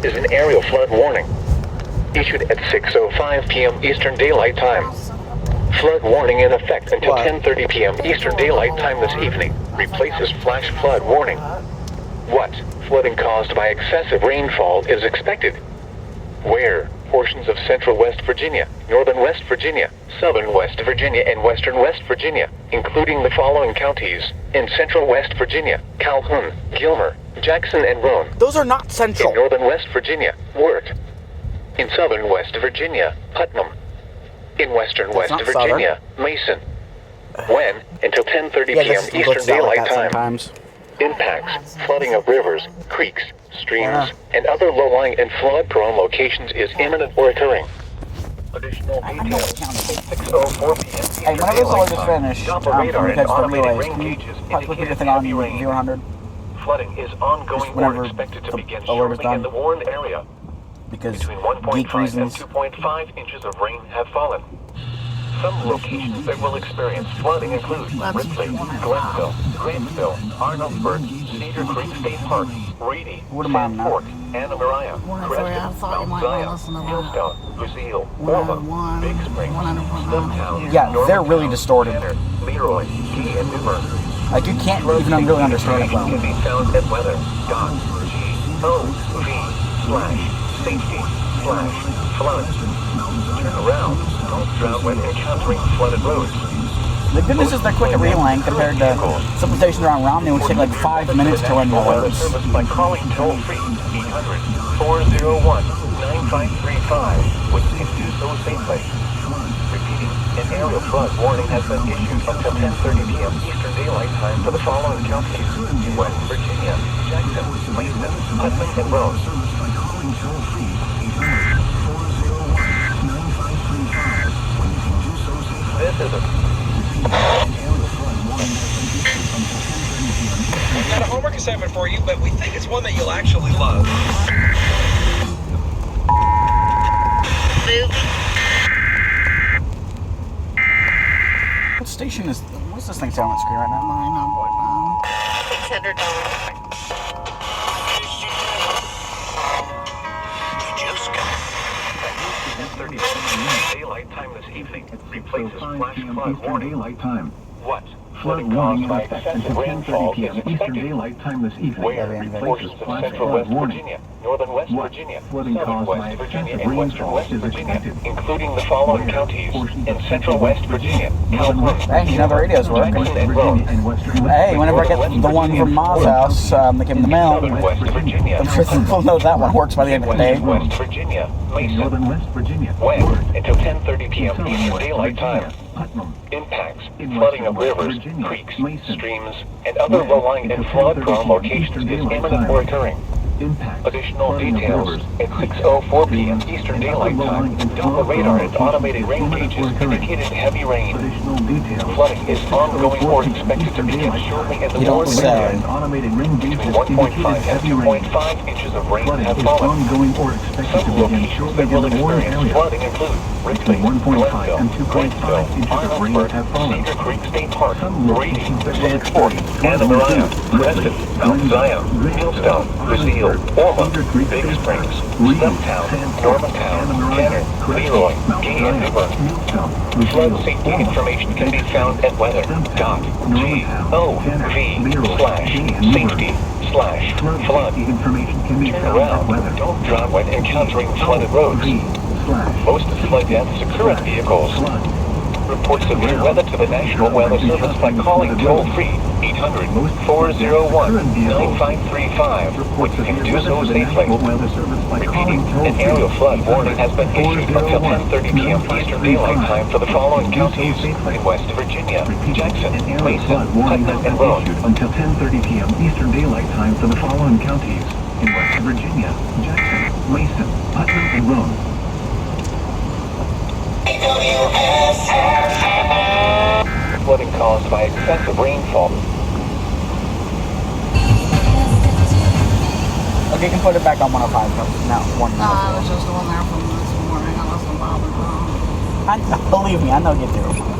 is an aerial flood warning, issued at 6:05 p.m. Eastern Daylight Time. Flood warning in effect until 10:30 p.m. Eastern Daylight Time this evening. Replaces flash flood warning. What? Flooding caused by excessive rainfall is expected. Where? Portions of central West Virginia, northern West Virginia, southern West Virginia, and western West Virginia, including the following counties. In central West Virginia, Calhoun, Gilmer, Jackson, and Roane. Those are not central. In northern West Virginia, Wirt. In southern West Virginia, Putnam. In western West Virginia, Mason. When? Until 10:30 p.m. Eastern Daylight Time. Sometimes. Impacts, flooding of rivers, creeks, streams, and other low-lying and flood-prone locations is imminent or occurring. Additional details, 6:04 p.m. Hey, whenever this all just finished, Doppler radar and automated rain can you gauges possibly put your indicate thing on heavy rain. 0-100? Flooding is ongoing or expected to begin shortly in the warned area. Because Between 1.5 and reasons. 2.5 inches of rain have fallen. Some locations that will experience flooding include Ripley, Glenville, Grantsville, Arnoldburg, Cedar Creek State Park, Reedy, Sand Fork, Anna Maria, Creston, Mount Zion, Millstone, Brazil, Orma, Big Springs, Stumptown, Yeah, they're really distorted. Tanner, Leroy, Key, and Newbern. Like, you can't even really understand it well. Can be found at weather.gov/safety/flood. Turn around. Don't drown when encountering flooded roads. The good news is they're quick at relaying compared to some stations around Romney, which take like 5 minutes to run the Weather alerts. service by calling toll-free 800-401-9535, which can do so safely. Repeating, an aerial flood warning has been issued until 10:30 p.m. Eastern Daylight Time for the following counties: in West Virginia, Jackson, Mason, Putnam, and Roane. This is a... We've got a homework assignment for you, but we think it's one that you'll actually love. What station is... What's this thing saying on the screen right now? $600. Daylight time this evening replaces flash flood warning. Daylight time. What? Flood warning in effect until 10:30 p.m. Eastern Daylight Time this evening. Where? Replaces Portions of flash central flood West warning. Virginia, northern West What? Virginia, Flooding southern caused by West Virginia, excessive and western rainfall West is Virginia, expected. including the following Where? counties. Portions In of central West Virginia, Calhoun, Hey, you know the radio's working. Jackson, and Roane. and western West Hey, whenever I get the one from Ma's house that came in the mail, Southern West Virginia, I'm sure people know that one works by the end of the day. western West Virginia, Mason. northern West Virginia. When? Until 10:30 p.m. Southern Eastern West Daylight Virginia, Time. Putnam. Impacts, In flooding of western West rivers, Virginia, creeks, Mason. streams, and other When? low-lying and Until flood-prone 10:30 locations Eastern is Daylight imminent Time. or occurring. Impacts. Additional Flooding of details rivers, at creeks, 6:04 p.m. streams, Eastern and Daylight other Time. low-lying and Doppler radar and flood-prone automated rain locations gauges is imminent or indicated heavy rain. Additional details. Flooding is ongoing or expected to begin shortly in the warned say. area. Automated rain Between gauges 1.5 indicated and heavy rain. 2.5 inches of rain Flooding have is fallen. ongoing or expected Some to begin locations shortly that in will the warned experience area. flooding include Ripley, Between 1.5 Glenville, and 2.5 Grantsville, inches of rain Arnoldburg, have fallen. Cedar Creek State Park, Some Reedy, locations that will Sand Fork, experience Anna flooding Maria, include Creston, Mount Zion, Millstone, Brazil, Orma, Big Springs, Stumptown, Normantown, Tanner, Leroy, Key, and Newbern. Flood safety information can be found at weather.gov/safety/flood. Information can be Turn found around. at weather. Don't drown when encountering flooded roads. Most flood deaths occur in vehicles. Report severe weather to the National Weather Service by calling toll-free 800-401-9535, which can do so safely. Repeating, an aerial flood warning has been issued until 10:30 p.m. Eastern Daylight Time for the following counties: in West Virginia, Jackson, Mason, Putnam, and Roane. Until 10:30 p.m. Eastern Daylight Time for the following counties: in West Virginia, Jackson, Mason, Putnam, and Roane. Flooding caused by excessive rainfall. Okay, you can put it back on 105. No, 105. No, I was just the one there from this morning. I wasn't bothered. Believe me, I know you do.